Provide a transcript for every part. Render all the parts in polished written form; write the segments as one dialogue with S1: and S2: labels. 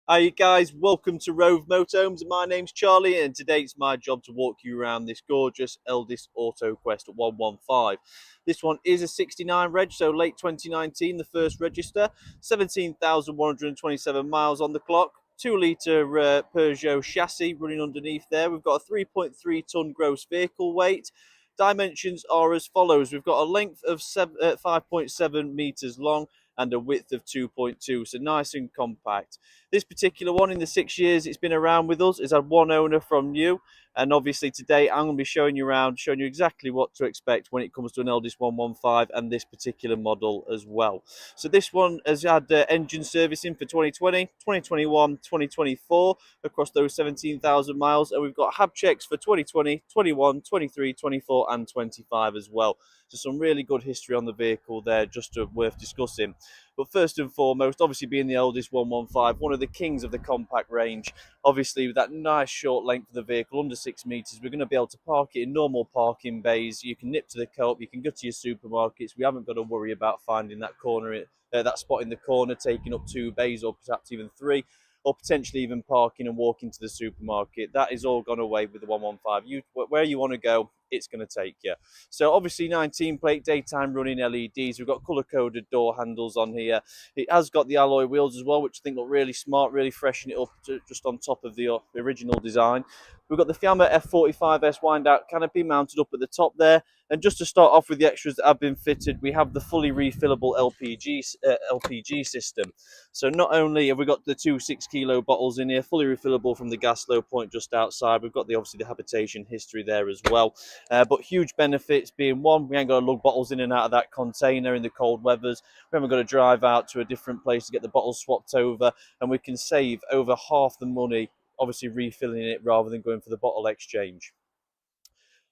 S1: Hi you guys, welcome to Rove Motorhomes. My name's Charlie and today it's my job to walk you around this gorgeous Elddis Autoquest 115. This one is a 69 reg, so late 2019, the first register, 17,127 miles on the clock. 2 litre Peugeot chassis running underneath there. We've got a 3.3 tonne gross vehicle weight. Dimensions are as follows. We've got a length of 5.7 metres long and a width of 2.2, so nice and compact. This particular one, in the 6 years it's been around with us, has had one owner from new. And obviously today I'm going to be showing you around, showing you exactly what to expect when it comes to an Elddis 115 and this particular model as well. So this one has had engine servicing for 2020, 2021, 2024 across those 17,000 miles. And we've got hab checks for 2020, 21, 23, 24 and 25 as well. So some really good history on the vehicle there, just worth discussing. But first and foremost, obviously being the Elddis 115, one of the kings of the compact range. Obviously with that nice short length of the vehicle, under 6 metres, we're going to be able to park it in normal parking bays. You can nip to the co-op, you can go to your supermarkets. We haven't got to worry about finding that corner, that spot in the corner taking up 2 bays or perhaps even 3, or potentially even parking and walking to the supermarket. That is all gone away with the 115. Where you want to go, it's going to take you. So obviously 19 plate daytime running LEDs. We've got colour coded door handles on here. It has got the alloy wheels as well, which I think look really smart, really freshen it up just on top of the original design. We've got the Fiamma F45S wind out canopy mounted up at the top there. And just to start off with the extras that have been fitted, we have the fully refillable LPG system. So not only have we got the 2 6 kilo bottles in here, fully refillable from the gas flow point just outside, we've got obviously the habitation history there as well. But huge benefits being, one, we ain't got to lug bottles in and out of that container in the cold weathers. We haven't got to drive out to a different place to get the bottles swapped over, and we can save over half the money obviously refilling it rather than going for the bottle exchange.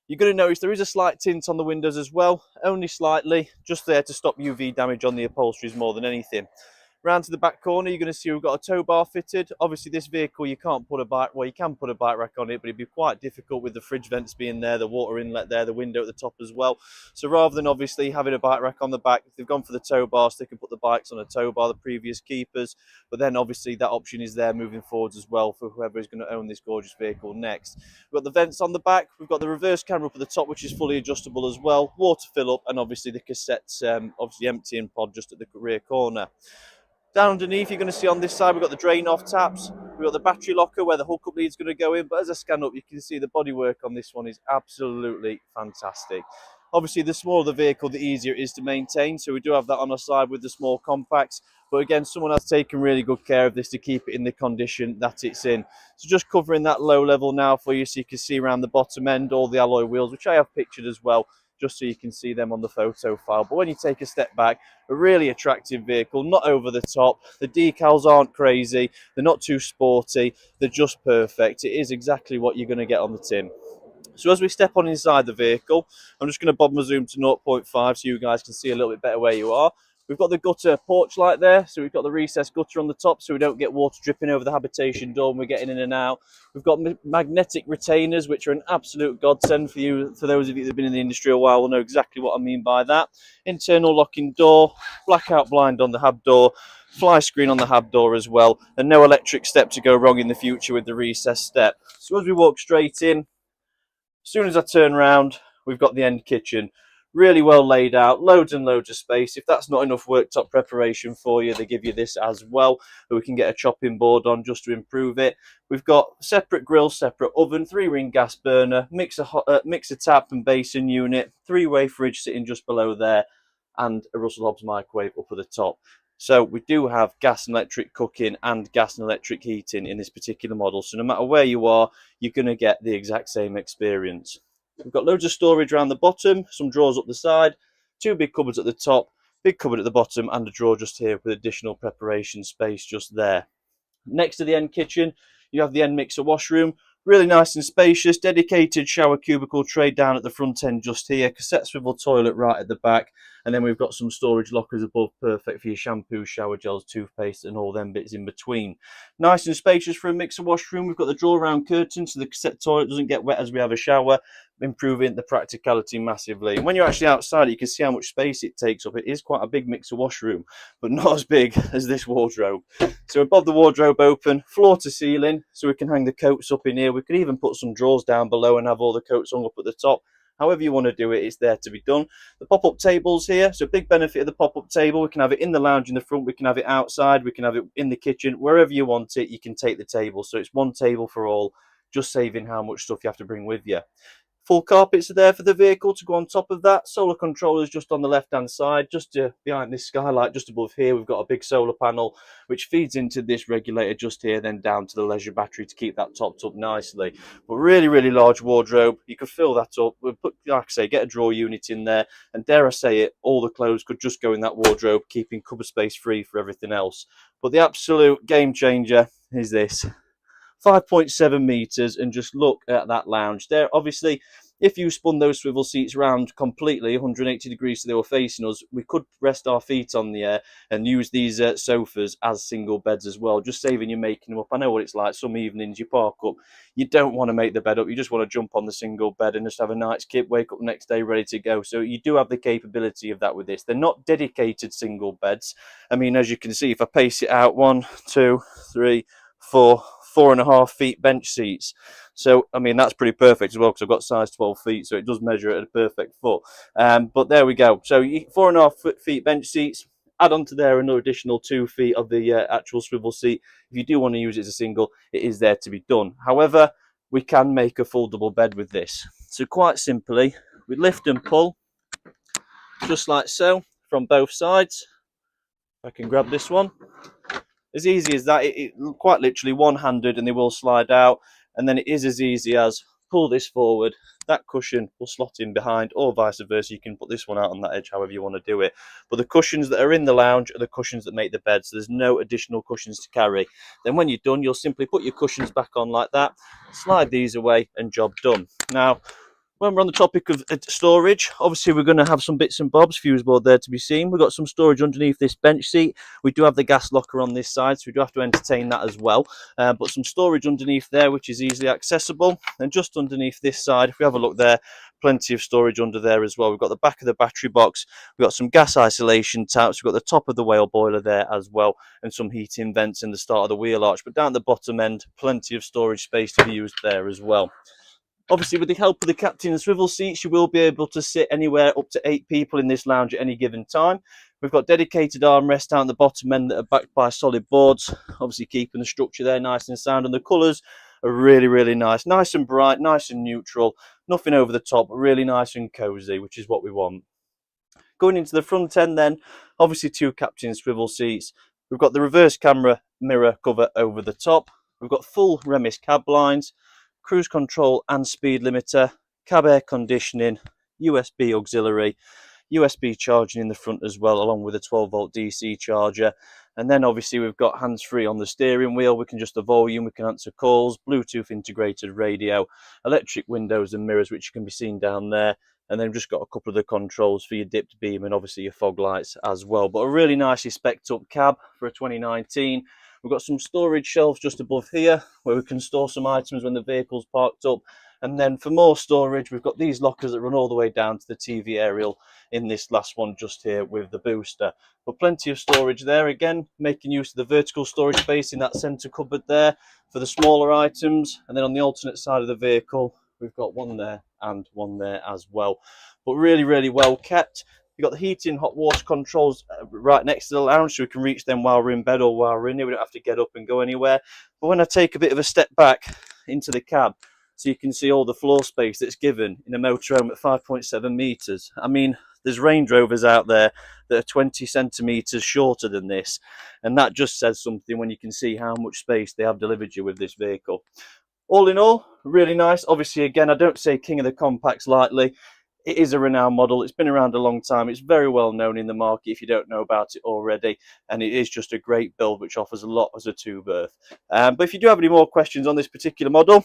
S1: You're going to notice there is a slight tint on the windows as well, only slightly, just there to stop UV damage on the upholsteries more than anything. Round to the back corner, you're going to see we've got a tow bar fitted. Obviously, this vehicle, you can't put a bike, well, you can put a bike rack on it, but it'd be quite difficult with the fridge vents being there, the water inlet there, the window at the top as well. So rather than obviously having a bike rack on the back, they've gone for the tow bar, so they can put the bikes on a tow bar, the previous keepers. But then obviously that option is there moving forwards as well for whoever is going to own this gorgeous vehicle next. We've got the vents on the back. We've got the reverse camera up at the top, which is fully adjustable as well. Water fill up, and obviously the cassettes, obviously emptying pod just at the rear corner. Down underneath, you're going to see on this side, we've got the drain off taps. We've got the battery locker where the hookup lead's going to go in. But as I scan up, you can see the bodywork on this one is absolutely fantastic. Obviously, the smaller the vehicle, the easier it is to maintain. So we do have that on our side with the small compacts. But again, someone has taken really good care of this to keep it in the condition that it's in. So just covering that low level now for you, so you can see around the bottom end all the alloy wheels, which I have pictured as well, just so you can see them on the photo file. But when you take a step back, a really attractive vehicle, not over the top. The decals aren't crazy. They're not too sporty. They're just perfect. It is exactly what you're going to get on the tin. So as we step on inside the vehicle, I'm just going to bob my zoom to 0.5 so you guys can see a little bit better where you are. We've got the gutter porch light there, so we've got the recessed gutter on the top so we don't get water dripping over the habitation door when we're getting in and out. We've got magnetic retainers, which are an absolute godsend for you. For those of you that have been in the industry a while will know exactly what I mean by that. Internal locking door, blackout blind on the hab door, fly screen on the hab door as well, and no electric step to go wrong in the future with the recessed step. So as we walk straight in, as soon as I turn around, we've got the end kitchen. Really well laid out, loads and loads of space. If that's not enough worktop preparation for you, they give you this as well, that we can get a chopping board on just to improve it. We've got separate grill, separate oven, 3-ring gas burner, mixer tap and basin unit, 3-way fridge sitting just below there, and a Russell Hobbs microwave up at the top. So we do have gas and electric cooking and gas and electric heating in this particular model. So no matter where you are, you're going to get the exact same experience. We've got loads of storage around the bottom, some drawers up the side, 2 big cupboards at the top, big cupboard at the bottom, and a drawer just here with additional preparation space just there. Next to the end kitchen, you have the end mixer washroom. Really nice and spacious, dedicated shower cubicle tray down at the front end just here, cassette swivel toilet right at the back, And then we've got some storage lockers above, perfect for your shampoo, shower gels, toothpaste, and all them bits in between. Nice and spacious for a mixer washroom. We've got the draw-around curtain so the cassette toilet doesn't get wet as we have a shower, improving the practicality massively. And when you're actually outside, you can see how much space it takes up. It is quite a big mixer washroom, but not as big as this wardrobe. So above the wardrobe open, floor to ceiling, so we can hang the coats up in here. We could even put some drawers down below and have all the coats hung up at the top. However you want to do it, it's there to be done. The pop-up tables here, so a big benefit of the pop-up table, we can have it in the lounge in the front, we can have it outside, we can have it in the kitchen, wherever you want it, you can take the table. So it's one table for all, just saving how much stuff you have to bring with you. Full carpets are there for the vehicle to go on top of that. Solar controllers just on the left-hand side, just behind this skylight, just above here, we've got a big solar panel, which feeds into this regulator just here, then down to the leisure battery to keep that topped up nicely. But really, really large wardrobe. You could fill that up. We'll put, like I say, get a drawer unit in there, and dare I say it, all the clothes could just go in that wardrobe, keeping cupboard space free for everything else. But the absolute game changer is this. 5.7 meters, and just look at that lounge there. Obviously, if you spun those swivel seats around completely 180 degrees so they were facing us, we could rest our feet on the air and use these sofas as single beds as well, just saving you making them up. I know what it's like. Some evenings you park up, you don't want to make the bed up, you just want to jump on the single bed and just have a night's kip, wake up the next day ready to go. So you do have the capability of that with this. They're not dedicated single beds. I mean, as you can see, if I pace it out, 1, 2, 3, 4, 4.5 feet bench seats. So I mean, that's pretty perfect as well, because I've got size 12 feet, so it does measure at a perfect foot. But there we go. So 4.5 feet bench seats, add on to there another additional 2 feet of the actual swivel seat. If you do want to use it as a single, it is there to be done. However, we can make a full double bed with this. So quite simply, we lift and pull just like so from both sides. I can grab this one. As easy as that, it quite literally one-handed, and they will slide out. And then it is as easy as pull this forward, that cushion will slot in behind, or vice versa. You can put this one out on that edge, however you want to do it. But the cushions that are in the lounge are the cushions that make the bed, so there's no additional cushions to carry. Then when you're done, you'll simply put your cushions back on like that, slide these away, and job done. Now, when we're on the topic of storage, obviously we're going to have some bits and bobs, fuse board there to be seen. We've got some storage underneath this bench seat. We do have the gas locker on this side, so we do have to entertain that as well. But some storage underneath there, which is easily accessible. And just underneath this side, if we have a look there, plenty of storage under there as well. We've got the back of the battery box. We've got some gas isolation taps. We've got the top of the whale boiler there as well, and some heating vents in the start of the wheel arch. But down at the bottom end, plenty of storage space to be used there as well. Obviously, with the help of the captain's swivel seats, you will be able to sit anywhere up to 8 people in this lounge at any given time. We've got dedicated armrests down the bottom end that are backed by solid boards, obviously keeping the structure there nice and sound. And the colours are really, really nice. Nice and bright, nice and neutral. Nothing over the top, but really nice and cosy, which is what we want. Going into the front end then, obviously 2 captain's swivel seats. We've got the reverse camera mirror cover over the top. We've got full Remis cab blinds, cruise control and speed limiter, cab air conditioning, USB auxiliary, USB charging in the front as well, along with a 12-volt DC charger. And then obviously we've got hands-free on the steering wheel. We can adjust the volume, we can answer calls, Bluetooth integrated radio, electric windows and mirrors, which can be seen down there. And then we've just got a couple of the controls for your dipped beam and obviously your fog lights as well. But a really nicely spec'd up cab for a 2019. We've got some storage shelves just above here where we can store some items when the vehicle's parked up. And then for more storage, we've got these lockers that run all the way down to the TV aerial in this last one just here with the booster. But plenty of storage there, again, making use of the vertical storage space in that centre cupboard there for the smaller items. And then on the alternate side of the vehicle, we've got one there and one there as well. But really, really well kept. You've got the heating, hot water controls right next to the lounge, so we can reach them while we're in bed or while we're in here. We don't have to get up and go anywhere. But when I take a bit of a step back into the cab, so you can see all the floor space that's given in a motorhome at 5.7 metres. I mean, there's Range Rovers out there that are 20 centimetres shorter than this, and that just says something when you can see how much space they have delivered you with this vehicle. All in all, really nice. Obviously, again, I don't say king of the compacts lightly. It is a renowned model. It's been around a long time. It's very well known in the market if you don't know about it already. And it is just a great build which offers a lot as a 2-berth. But if you do have any more questions on this particular model,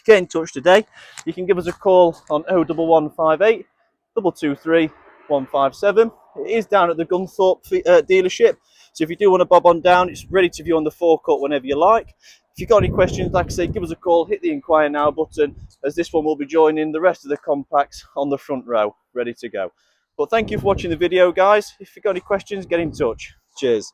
S1: get in touch today. You can give us a call on 01158 223 157. it is down at the Gunthorpe dealership. So if you do want to bob on down, it's ready to view on the forecourt whenever you like. If you've got any questions, like I say, give us a call, hit the inquire now button, as this one will be joining the rest of the compacts on the front row, ready to go. But thank you for watching the video, guys. If you've got any questions, get in touch. Cheers.